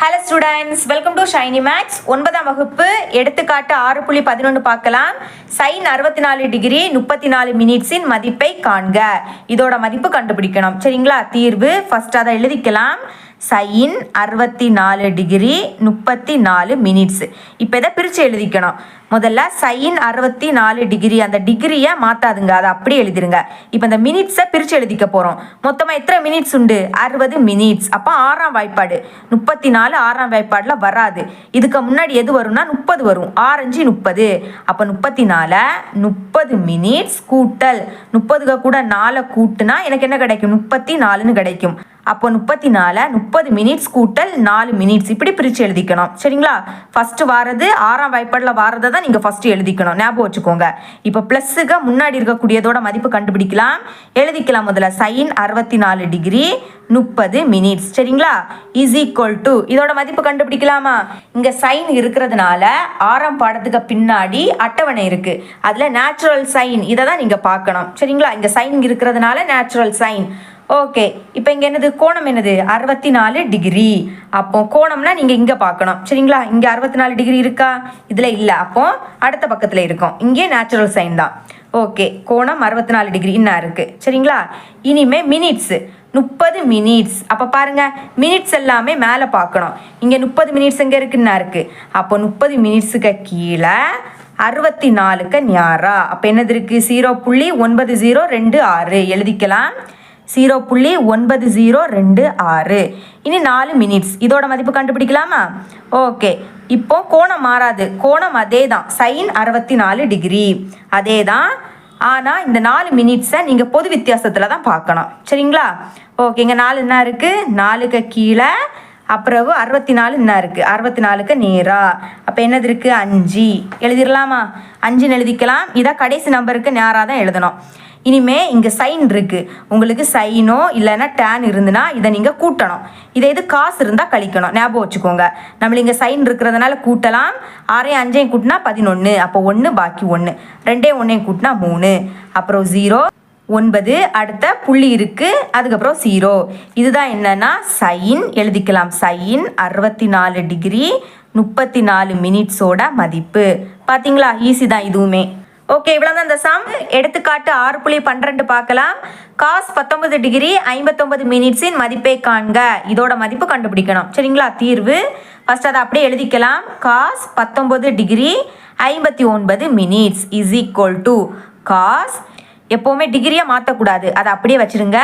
Hello students, welcome to Shiny Maths. 9ஆம் வகுப்பு எடுத்துக்காட்டு 6.11 பார்க்கலாம். sin 64 டிகிரி 34 மினிட்ஸின் மதிப்பை காண்க. இதோட மதிப்பு கண்டுபிடிக்கணும். சரிங்களா? தீர்வு ஃபர்ஸ்ட் அதை எழுதிக்கலாம். sin 64 degree 34 minutes. இப்போ இதை பிரித்து எழுதிக்கணும். முதல்ல sin 64 டிகிரி, அந்த டிகிரியை மாற்றாதுங்க, அதை அப்படியே எழுதிருங்க. இப்போ இந்த மினிட்ஸை பிரித்து எழுதிக்க போகிறோம். மொத்தமாக எத்தனை மினிட்ஸ் உண்டு? 60 மினிட்ஸ். அப்போ 6ஆம் வாய்ப்பாடு 34 6ஆம் வாய்ப்பாடில் வராது. இதுக்கு முன்னாடி எது வரும்னா 30 வரும். 6 30. அப்போ 34 30 மினிட்ஸ் கூட்டல் 30 கூட 4 கூட்டுனா எனக்கு என்ன கிடைக்கும்? 34ன்னு கிடைக்கும். அப்போ 34 30 மினிட்ஸ் கூட்டல் 4 மினிட்ஸ் இப்படி பிரித்து எழுதிக்கணும். சரிங்களா? ஃபர்ஸ்ட் வாரது 6ஆம் வாய்ப்பாடில் வாரதை தான் நீங்கள் ஃபர்ஸ்ட் எழுதிக்கணும். ஞாபகம் வச்சுக்கோங்க. இப்போ ப்ளஸ்ஸுக்கு முன்னாடி இருக்கக்கூடியதோட மதிப்பு கண்டுபிடிக்கலாம். எழுதிக்கலாம். முதல்ல sin 64 டிகிரி 30 மினிட்ஸ். சரிங்களா? இஸ் ஈக்குவல் டு இதோட மதிப்பு கண்டுபிடிக்கலாமா? இங்கே சைன் இருக்கிறதுனால 6ஆம் பாடத்துக்கு பின்னாடி அட்டவணை இருக்கு. அதில் நேச்சுரல் சைன் இதை தான் நீங்கள் பார்க்கணும். சரிங்களா? இங்கே சைன் இருக்கிறதுனால நேச்சுரல் சைன். ஓகே, இப்போ இங்கே என்னது? கோணம் என்னது? 64 டிகிரி. அப்போ கோணம்னா நீங்கள் இங்கே பார்க்கணும். சரிங்களா? இங்கே 64 டிகிரி இருக்கா? இதில் இல்லை. அப்போ அடுத்த பக்கத்தில் இருக்கும். இங்கே நேச்சுரல் சைன் தான். ஓகே, கோணம் 64 டிகிரி இன்னும் இருக்குது. சரிங்களா? இனிமே மினிட்ஸு 30 மினிட்ஸ். அப்போ பாருங்க, மினிட்ஸ் எல்லாமே மேலே பார்க்கணும். இங்கே 30 மினிட்ஸ் எங்கே இருக்குன்னா இருக்குது. அப்போ 30 மினிட்ஸுக்கு கீழே 64க்கு நியாரா. அப்போ என்னது இருக்குது? 0.9026 எழுதிக்கலாம். 0.9026. இனி 4 மினிட்ஸ். இதோட மதிப்பு கண்டுபிடிக்கலாமா? ஓகே, இப்போ கோணம் மாறாது. கோணம் அதே தான், sin 64 டிகிரி அதே தான். ஆனால் இந்த 4 மினிட்ஸை நீங்கள் பொது வித்தியாசத்தில் தான் பார்க்கணும். சரிங்களா? ஓகே, இங்கே 4 என்ன இருக்குது? 4க்கு கீழே அப்புறம் 64 என்ன இருக்குது? 64க்கு நேரா. அப்போ என்னது இருக்குது? 5 எழுதிடலாமா? 5ன்னு எழுதிக்கலாம். இதை கடைசி நம்பருக்கு நேராக தான் எழுதணும். இனிமே இங்கே சைன் இருக்குது. உங்களுக்கு சைனோ இல்லைன்னா டேன் இருந்துன்னா இதை நீங்கள் கூட்டணும். இதை இது காசு இருந்தால் கழிக்கணும். ஞாபகம் வச்சுக்கோங்க. நம்மள இங்கே சைன் இருக்கிறதுனால கூட்டலாம். 6 5 கூட்டினா 11. அப்போ 1 பாக்கி 1. 2 1 கூட்டினா 3. அப்புறம் 0 9. அடுத்த புள்ளி இருக்குது, அதுக்கப்புறம் 0. இதுதான் என்னன்னா சைன். எழுதிக்கலாம். சைன் 64 டிகிரி 34 மினிட்ஸோட மதிப்பு. பார்த்தீங்களா? ஈஸி தான் இதுவுமே. ஓகே, இவ்வளோ தான் இந்த சம். எடுத்துக்காட்டு 6.12 பார்க்கலாம். காஸ் 19 டிகிரி 59 மினிட்ஸின் மதிப்பை காண்க. இதோட மதிப்பு கண்டுபிடிக்கணும். சரிங்களா? தீர்வு ஃபர்ஸ்ட் அதை அப்படியே எழுதிக்கலாம். Cos 19 degree 59 minutes is equal to cos, எப்போவுமே டிகிரியை மாற்றக்கூடாது, அதை அப்படியே வச்சுருங்க.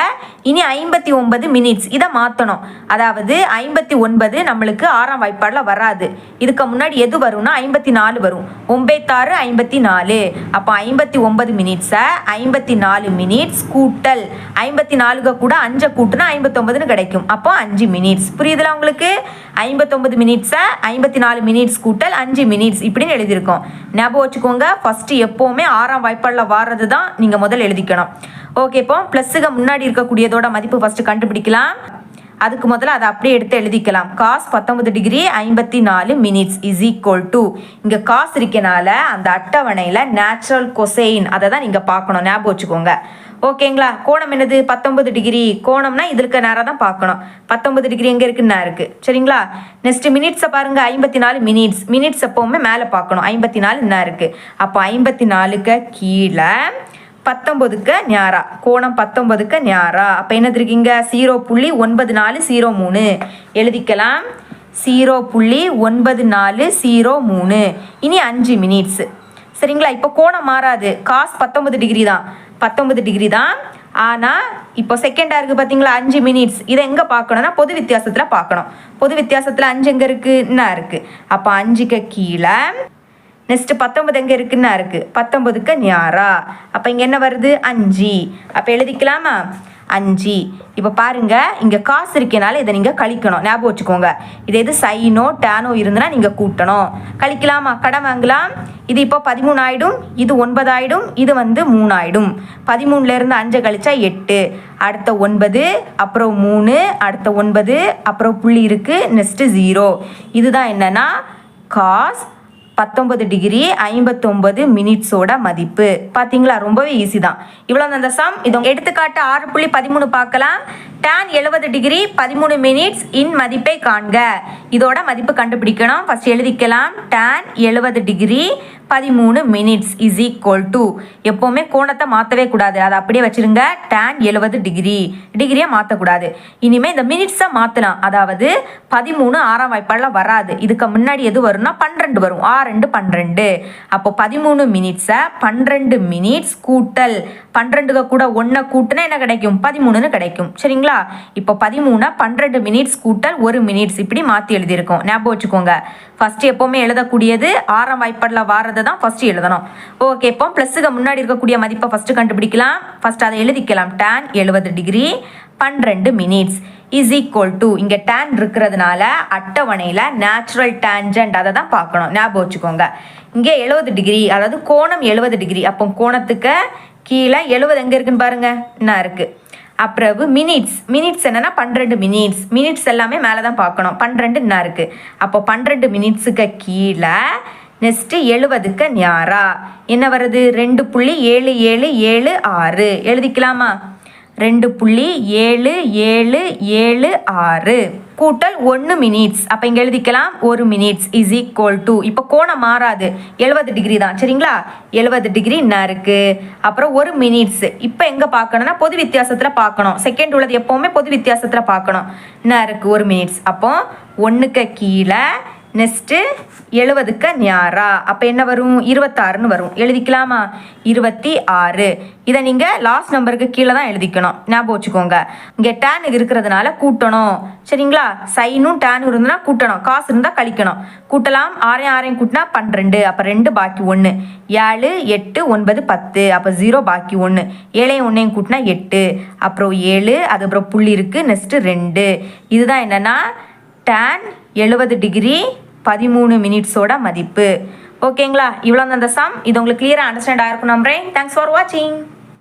இனி 59 மினிட்ஸ் இதை மாற்றணும். அதாவது 59 நம்மளுக்கு 6ஆம் வாய்ப்பாடில் வராது. இதுக்கு முன்னாடி எது வரும்னா 54 வரும். 9 54. அப்போ 59 மினிட்ஸை 54 மினிட்ஸ் கூட்டல் 54 கூட 5 கூட்டுனா 59ன்னு கிடைக்கும். அப்போ 5 மினிட்ஸ். புரியுதுல உங்களுக்கு? 59 மினிட்ஸை 54 மினிட்ஸ் கூட்டல் 5 மினிட்ஸ் இப்படின்னு எழுதியிருக்கோம். ஞாபகம் வச்சுக்கோங்க. ஃபஸ்ட்டு எப்போவுமே 6ஆம் வாய்ப்பாடில் வாரது தான் நீங்கள் முதல்ல எழுதிக்கணும். ஓகே, இப்போ ப்ளஸ்ஸுக்கு முன்னாடி இருக்கக்கூடியதோட மதிப்பு ஃபஸ்ட்டு கண்டுபிடிக்கலாம். அதுக்கு முதல்ல அதை அப்படியே எடுத்து எழுதிக்கலாம். Cos 19 degree 54 minutes is equal to, இங்கே காசு இருக்கனால அந்த அட்டவணையில் நேச்சுரல் கொசைன் அதை தான் நீங்கள் பார்க்கணும். ஞாபகம் வச்சுக்கோங்க. ஓகேங்களா? கோணம் என்னது? 19 டிகிரி. கோணம்னா இதுக்கு நேராக தான் பார்க்கணும். 19 டிகிரி எங்கே இருக்குன்னா இருக்குது. சரிங்களா? நெக்ஸ்ட் மினிட்ஸை பாருங்க. 54 மினிட்ஸ். மினிட்ஸ் எப்போவுமே மேலே பார்க்கணும். 54 என்ன இருக்குது. அப்போ 54க்கு கீழே 19க்கு நியாரா. கோணம் 19க்கு நியாரா. அப்போ என்னது இருக்கீங்க? 0.9403 எழுதிக்கலாம். 0.9403. இனி 5 மினிட்ஸ். சரிங்களா? இப்போ கோணம் மாறாது. காஸ் 19 டிகிரி தான். 19 டிகிரி தான். ஆனால் இப்போ செகண்டாக இருக்குது பார்த்தீங்களா? 5 மினிட்ஸ். இதை எங்கே பார்க்கணும்னா பொது வித்தியாசத்தில் பார்க்கணும். பொது வித்தியாசத்தில் 5 எங்கே இருக்குது? என்ன இருக்குது. அப்போ 5க்கு கீழே நெக்ஸ்ட் 19 எங்கே இருக்குன்னா இருக்குது. 19க்கு நியாரா. அப்போ இங்கே என்ன வருது? 5. அப்போ எழுதிக்கலாமா? 5. இப்போ பாருங்க, இங்கே காசு இருக்கனால இதை நீங்கள் கழிக்கணும். ஞாபகம் வச்சுக்கோங்க. இது எது சைனோ டேனோ இருந்துன்னா நீங்கள் கூட்டணும். கழிக்கலாமா? கடன் வாங்கலாம். இது இப்போ 13 ஆகிடும். இது 9 ஆகிடும். இது 3 ஆகிடும். 13லேருந்து 5 கழிச்சா 8. அடுத்த 9, அப்புறம் 3, அடுத்த 9, அப்புறம் புள்ளி இருக்குது, நெக்ஸ்ட்டு 0. இதுதான் என்னன்னா காஸ் 19 டிகிரி 59 மினிட்ஸோட மதிப்பு. பார்த்தீங்களா? ரொம்பவே ஈஸி தான். இவ்வளோ அந்த சம். இது எடுத்துக்காட்டு 6.13 பார்க்கலாம். tan 70 டிகிரி 13 மினிட்ஸ் இன் மதிப்பை காண்க. இதோட மதிப்பு கண்டுபிடிக்கணும். ஃபர்ஸ்ட் எழுதிக்கலாம். tan 70 degree 13 minutes is equal to, எப்போவுமே கோணத்தை மாற்றவே கூடாது, அதை அப்படியே வச்சிருங்க. tan 70 டிகிரியை மாற்றக்கூடாது. இனிமேல் இந்த மினிட்ஸை மாற்றலாம். அதாவது 13 ஆறாம் வாய்ப்பாடில் வராது. இதுக்கு முன்னாடி எது வரும்னா 12 வரும். 6 12. அப்போ 13 மினிட்ஸை 12 மினிட்ஸ் கூட்டல் 12 கூட 1 கூட்டினா என்ன கிடைக்கும்? 13ன்னு கிடைக்கும். சரிங்களா? இப்போ 13 12 மினிட்ஸ் கூட்டல் 1 மினிட்ஸ் இப்படி மாற்றி எழுதியிருக்கோம். ஞாபகம் வச்சுக்கோங்க. ஃபர்ஸ்ட் எப்போவுமே எழுதக்கூடியது ஆறாம் வாய்ப்பாடில் வாரதை தான் ஃபர்ஸ்ட் எழுதணும். ஓகே, இப்போ ப்ளஸுக்கு முன்னாடி இருக்கக்கூடிய மதிப்பை ஃபர்ஸ்ட் கண்டுபிடிக்கலாம். ஃபர்ஸ்ட் அதை எழுதிக்கலாம். tan 70 degree 12 minutes is equal to, இங்கே tan இருக்கிறதுனால அட்டவணையில் நேச்சுரல் டேஞ்சன்ட் அதை தான் பார்க்கணும். ஞாபகம் வச்சுக்கோங்க. இங்கே 70 டிகிரி, அதாவது கோணம் 70 டிகிரி. அப்போ கோணத்துக்கு கீழே 70 எங்கே இருக்குன்னு பாருங்க, என்ன இருக்குது. அப்புறம் மினிட்ஸ் என்னன்னா 12 மினிட்ஸ் எல்லாமே மேலே தான் பார்க்கணும். 12 என்ன இருக்குது. அப்போ 12 மினிட்ஸுக்கு கீழே நெக்ஸ்ட்டு 70க்கு நியாரா என்ன வருது? 2.7776 எழுதிக்கலாமா? 2.7776 கூட்டல் 1 மினிட்ஸ். அப்போ இங்கே எழுதிக்கலாம் 1 மினிட்ஸ் இஸ் ஈக்குவல் டு, இப்போ கோணம் மாறாது, 70 டிகிரி தான். சரிங்களா? 70 டிகிரி என்ன இருக்குது. அப்புறம் 1 மினிட்ஸ் இப்போ எங்கே பார்க்கணும்னா பொது வித்தியாசத்தில் பார்க்கணும். செகண்ட் உள்ளது எப்போவுமே பொது வித்தியாசத்தில் பார்க்கணும். என்ன இருக்குது? 1 மினிட்ஸ். அப்போ 1க்கு கீழே நெக்ஸ்ட்டு 70க்கு நியாரா அப்போ என்ன வரும்? 26ன்னு வரும். எழுதிக்கலாமா? 26. இதை நீங்கள் லாஸ்ட் நம்பருக்கு கீழே தான் எழுதிக்கணும். ஞாபகம் வச்சுக்கோங்க. இங்கே tan இருக்கிறதுனால கூட்டணும். சரிங்களா? சைனும் டேனும் இருந்ததுன்னா கூட்டணும், காசு இருந்தால் கழிக்கணும். கூட்டலாம். 6 கூட்டினா 12. அப்போ 2 பாக்கி 1. 7 8 9 10. அப்போ 0 பாக்கி 1. 7 1 கூட்டினா 8. அப்புறம் 7, அதுக்கப்புறம் புள்ளி இருக்குது, நெக்ஸ்ட்டு 2. இதுதான் என்னென்னா tan 70 டிகிரி 13 மினிட்ஸோட மதிப்பு. ஓகேங்களா? இவ்வளோ தான் அந்த சம். இது உங்களுக்கு கிளியராக அண்டர்ஸ்டாண்ட் ஆகிருக்கும் நம்புறேன். தேங்க்ஸ் ஃபார் வாட்சிங்.